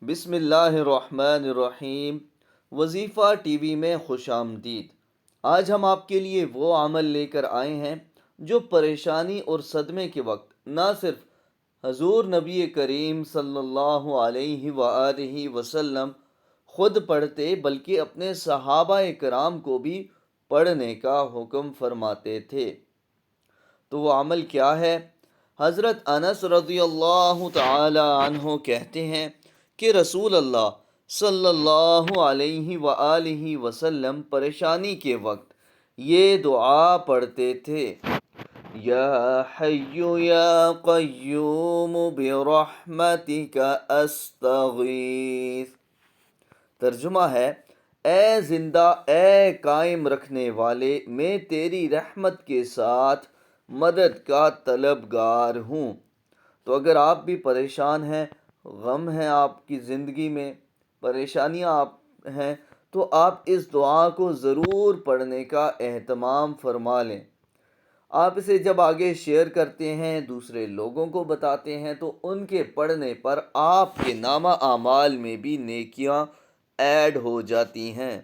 بسم اللہ الرحمن الرحیم۔ وظیفہ ٹی وی میں خوش آمدید۔ آج ہم آپ کے لیے وہ عمل لے کر آئے ہیں جو پریشانی اور صدمے کے وقت نہ صرف حضور نبی کریم صلی اللہ علیہ وآلہ وسلم خود پڑھتے بلکہ اپنے صحابہ کرام کو بھی پڑھنے کا حکم فرماتے تھے۔ تو وہ عمل کیا ہے؟ حضرت انس رضی اللہ تعالی عنہ کہتے ہیں کہ رسول اللہ صلی اللہ علیہ وآلہ وسلم پریشانی کے وقت یہ دعا پڑھتے تھے: یا حی یا قیوم برحمتک استغیث۔ ترجمہ ہے: اے زندہ، اے قائم رکھنے والے، میں تیری رحمت کے ساتھ مدد کا طلبگار ہوں۔ تو اگر آپ بھی پریشان ہیں، غم ہیں، آپ کی زندگی میں پریشانیاں ہیں، تو آپ اس دعا کو ضرور پڑھنے کا اہتمام فرما لیں۔ آپ اسے جب آگے شیئر کرتے ہیں، دوسرے لوگوں کو بتاتے ہیں، تو ان کے پڑھنے پر آپ کے نامہ اعمال میں بھی نیکیاں ایڈ ہو جاتی ہیں۔